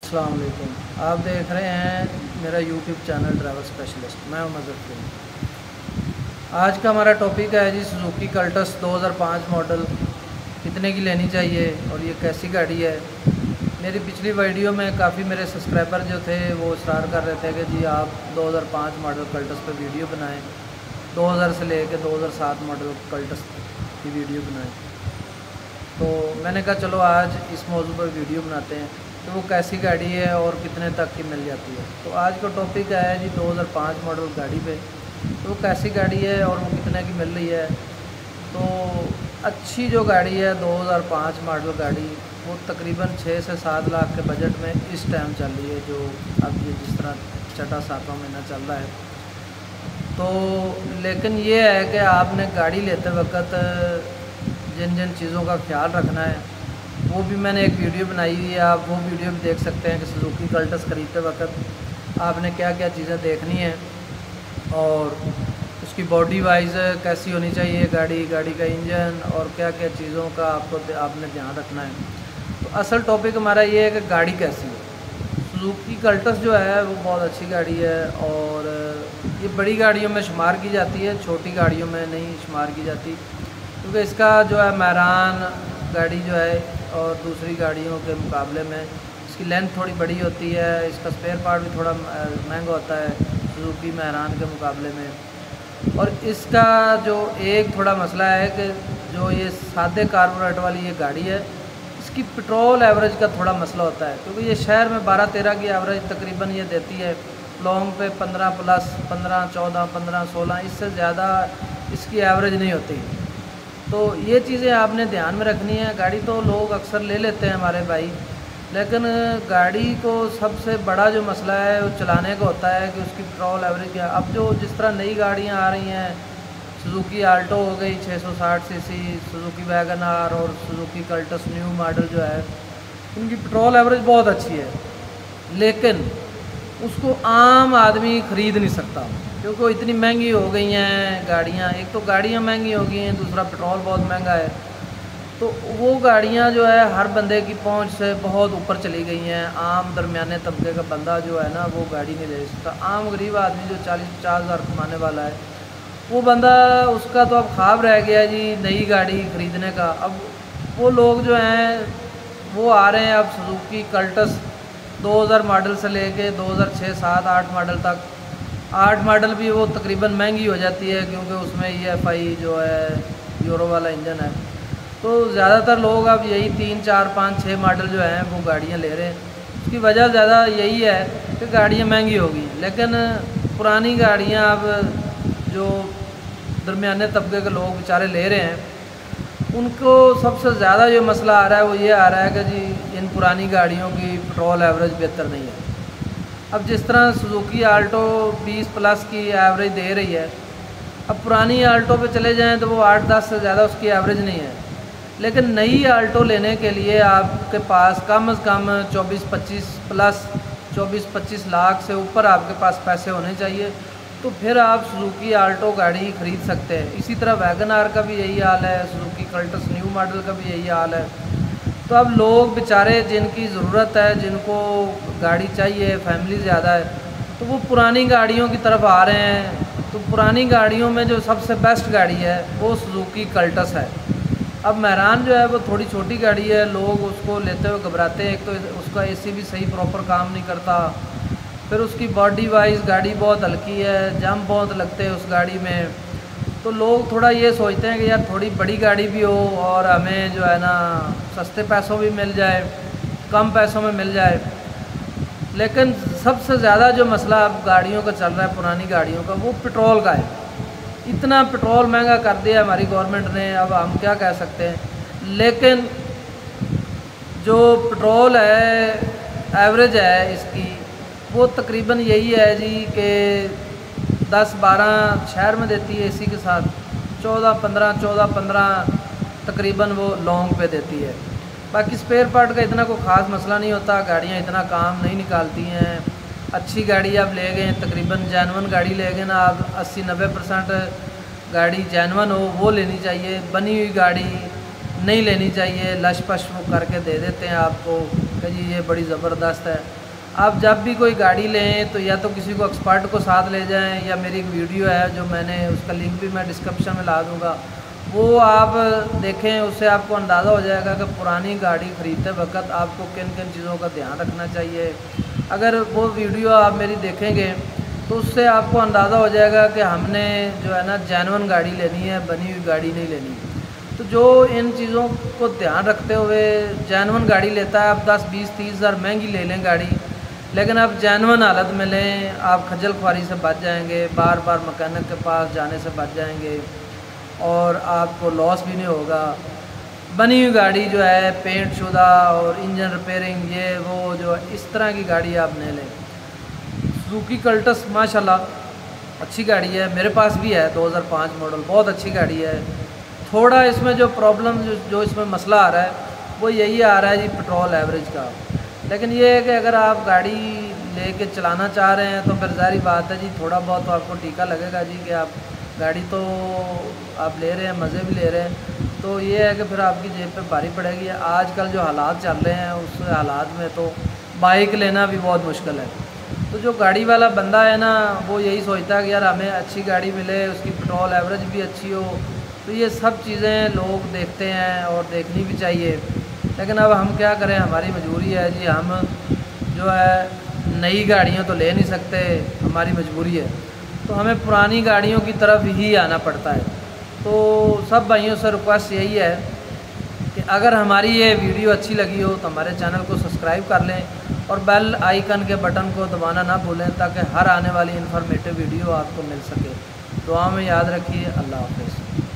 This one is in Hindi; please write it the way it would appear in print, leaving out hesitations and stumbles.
अस्सलाम वालेकुम। आप देख रहे हैं मेरा यूट्यूब चैनल ड्राइवर स्पेशलिस्ट। मैं हूं मज़हर फ़रीद। आज का हमारा टॉपिक है जी सुजुकी कल्टस 2005 मॉडल कितने की लेनी चाहिए और ये कैसी गाड़ी है। मेरी पिछली वीडियो में काफ़ी मेरे सब्सक्राइबर जो थे वो इसरार कर रहे थे कि जी आप 2005 मॉडल कल्टस पर वीडियो बनाएं, 2000 से लेकर 2007 मॉडल कल्टस की वीडियो बनाएं। तो मैंने कहा चलो आज इस मौजू पर वीडियो बनाते हैं तो वो कैसी गाड़ी है और कितने तक की मिल जाती है। तो आज का टॉपिक है जी 2005 मॉडल गाड़ी पे, तो वो कैसी गाड़ी है और वो कितने की मिल रही है। तो अच्छी जो गाड़ी है 2005 मॉडल गाड़ी वो तकरीबन 6 से 7 लाख के बजट में इस टाइम चल रही है, जो अब ये जिस तरह छठा सातवां महीना चल रहा है। तो लेकिन ये है कि आपने गाड़ी लेते वक्त जिन जिन चीज़ों का ख्याल रखना है वो भी मैंने एक वीडियो बनाई हुई है, आप वो वीडियो भी देख सकते हैं कि सुजुकी कल्टस खरीदते वक्त आपने क्या क्या चीज़ें देखनी है और उसकी बॉडी वाइज कैसी होनी चाहिए गाड़ी का इंजन और क्या क्या चीज़ों का आपने ध्यान रखना है। तो असल टॉपिक हमारा ये है कि गाड़ी कैसी है। सुजुकी कल्टस जो है वो बहुत अच्छी गाड़ी है और ये बड़ी गाड़ियों में शुमार की जाती है, छोटी गाड़ियों में नहीं शुमार की जाती, क्योंकि इसका जो है मैरान गाड़ी जो है और दूसरी गाड़ियों के मुकाबले में इसकी लेंथ थोड़ी बड़ी होती है, इसका स्पेयर पार्ट भी थोड़ा महंगा होता है सुजुकी मैरान के मुकाबले में। और इसका जो एक थोड़ा मसला है कि जो ये सादे कार्बोरेटर वाली ये गाड़ी है इसकी पेट्रोल एवरेज का थोड़ा मसला होता है, क्योंकि ये शहर में 12-13 की एवरेज तकरीबन ये देती है, लॉन्ग पे 15 प्लस 15 14 15 16 इससे ज़्यादा इसकी एवरेज नहीं होती। तो ये चीज़ें आपने ध्यान में रखनी है। गाड़ी तो लोग अक्सर ले लेते हैं हमारे भाई, लेकिन गाड़ी को सबसे बड़ा जो मसला है वो चलाने का होता है कि उसकी पेट्रोल एवरेज क्या। अब जो जिस तरह नई गाड़ियां आ रही हैं, सुजुकी आल्टो हो गई 660 सीसी, सुजुकी वैगन आर और सुजुकी कल्टस न्यू मॉडल जो है, उनकी पेट्रोल एवरेज बहुत अच्छी है, लेकिन उसको आम आदमी ख़रीद नहीं सकता क्योंकि वो इतनी महंगी हो गई हैं गाड़ियाँ। एक तो गाड़ियाँ महंगी हो गई हैं, दूसरा पेट्रोल बहुत महंगा है। तो वो गाड़ियाँ जो है हर बंदे की पहुंच से बहुत ऊपर चली गई हैं। आम दरमियाने तबके का बंदा जो है ना वो गाड़ी नहीं ले सकता। आम गरीब आदमी जो 40-50 हज़ार कमाने वाला है वो बंदा, उसका तो अब ख्वाब रह गया जी नई गाड़ी ख़रीदने का। अब वो लोग जो हैं वो आ रहे हैं अब सुजुकी कल्टस 2000 मॉडल से लेके 2006, 7, 8 मॉडल तक। 8 मॉडल भी वो तकरीबन महंगी हो जाती है क्योंकि उसमें EFI जो है यूरो वाला इंजन है। तो ज़्यादातर लोग अब यही 3, 4, 5, 6 मॉडल जो हैं वो गाड़ियाँ ले रहे हैं। उसकी वजह ज़्यादा यही है कि गाड़ियाँ महंगी हो गई हैं, लेकिन पुरानी गाड़ियाँ अब जो दरमियाने तबके के लोग बेचारे ले रहे हैं उनको सबसे ज़्यादा जो मसला आ रहा है वो ये आ रहा है कि जी इन पुरानी गाड़ियों की पेट्रोल एवरेज बेहतर नहीं है। अब जिस तरह सुजुकी आल्टो 20 प्लस की एवरेज दे रही है, अब पुरानी आल्टो पे चले जाएं तो वो 8-10 से ज़्यादा उसकी एवरेज नहीं है। लेकिन नई आल्टो लेने के लिए आपके पास कम से कम 24-25 प्लस 24-25 लाख से ऊपर आपके पास पैसे होने चाहिए, तो फिर आप सुजुकी आल्टो गाड़ी ख़रीद सकते हैं। इसी तरह वैगन आर का भी यही हाल है, सुजुकी कल्टस न्यू मॉडल का भी यही हाल है। तो अब लोग बेचारे जिनकी ज़रूरत है, जिनको गाड़ी चाहिए, फैमिली ज़्यादा है, तो वो पुरानी गाड़ियों की तरफ आ रहे हैं। तो पुरानी गाड़ियों में जो सबसे बेस्ट गाड़ी है वो सुजुकी कल्टस है। अब मैरान जो है वो थोड़ी छोटी गाड़ी है, लोग उसको लेते हुए घबराते हैं। एक तो उसका AC भी सही प्रॉपर काम नहीं करता, फिर उसकी बॉडी वाइज गाड़ी बहुत हल्की है, जंप बहुत लगते हैं उस गाड़ी में। तो लोग थोड़ा ये सोचते हैं कि यार थोड़ी बड़ी गाड़ी भी हो और हमें जो है ना सस्ते पैसों भी मिल जाए, कम पैसों में मिल जाए। लेकिन सबसे ज़्यादा जो मसला अब गाड़ियों का चल रहा है, पुरानी गाड़ियों का, वो पेट्रोल का है। इतना पेट्रोल महंगा कर दिया हमारी गवर्नमेंट ने, अब हम क्या कह सकते हैं। लेकिन जो पेट्रोल है एवरेज है इसकी वो तकरीबन यही है जी कि 10-12 शहर में देती है AC के साथ, 14-15 तकरीबन वो लॉन्ग पे देती है। बाकी स्पेयर पार्ट का इतना कोई ख़ास मसला नहीं होता, गाड़ियाँ इतना काम नहीं निकालती हैं। अच्छी गाड़ी आप ले गए, तकरीबन जेन्युइन गाड़ी ले गए ना आप, 80-90% गाड़ी जेन्युइन हो वो लेनी चाहिए। बनी हुई गाड़ी नहीं लेनी चाहिए, लश पश वो करके दे देते हैं आपको। कि जी ये बड़ी ज़बरदस्त है। आप जब भी कोई गाड़ी लें तो या तो किसी को एक्सपर्ट को साथ ले जाएं, या मेरी एक वीडियो है जो मैंने, उसका लिंक भी मैं डिस्क्रिप्शन में ला दूँगा, वो आप देखें। उससे आपको अंदाज़ा हो जाएगा कि पुरानी गाड़ी ख़रीदते वक्त आपको किन किन चीज़ों का ध्यान रखना चाहिए। अगर वो वीडियो आप मेरी देखेंगे तो उससे आपको अंदाज़ा हो जाएगा कि हमने जो है ना जेन्युइन गाड़ी लेनी है, बनी हुई गाड़ी नहीं लेनी। तो जो इन चीज़ों को ध्यान रखते हुए जेन्युइन गाड़ी लेता है, आप 10, 20, 30 हज़ार महंगी ले लें गाड़ी, लेकिन आप जेन्युइन हालत में लें, आप खज्जल ख्वारी से बच जाएंगे, बार बार मैकेनिक के पास जाने से बच जाएंगे और आपको लॉस भी नहीं होगा। बनी हुई गाड़ी जो है पेंट शुदा और इंजन रिपेयरिंग ये वो जो इस तरह की गाड़ी आप नहीं लें। सुजुकी कल्टस माशाल्लाह अच्छी गाड़ी है, मेरे पास भी है 2005 मॉडल, बहुत अच्छी गाड़ी है। थोड़ा इसमें जो प्रॉब्लम जो इसमें मसला आ रहा है वो यही आ रहा है जी पेट्रोल एवरेज का। लेकिन ये है कि अगर आप गाड़ी लेके चलाना चाह रहे हैं तो फिर ज़ाहिर बात है जी थोड़ा बहुत तो आपको टीका लगेगा जी कि आप गाड़ी तो आप ले रहे हैं, मज़े भी ले रहे हैं, तो ये है कि फिर आपकी जेब पे भारी पड़ेगी। आजकल जो हालात चल रहे हैं उस हालात में तो बाइक लेना भी बहुत मुश्किल है। तो जो गाड़ी वाला बंदा है ना वो यही सोचता है कि यार हमें अच्छी गाड़ी मिले, उसकी पेट्रोल एवरेज भी अच्छी हो। तो ये सब चीज़ें लोग देखते हैं और देखनी भी चाहिए। लेकिन अब हम क्या करें, हमारी मजबूरी है जी, हम जो है नई गाड़ियाँ तो ले नहीं सकते, हमारी मजबूरी है, तो हमें पुरानी गाड़ियों की तरफ ही आना पड़ता है। तो सब भाइयों से रिक्वेस्ट यही है कि अगर हमारी ये वीडियो अच्छी लगी हो तो हमारे चैनल को सब्सक्राइब कर लें और बेल आइकन के बटन को दबाना ना भूलें ताकि हर आने वाली इन्फॉर्मेटिव वीडियो आपको मिल सके। दुआ में याद रखिए। अल्लाह हाफ़िज़।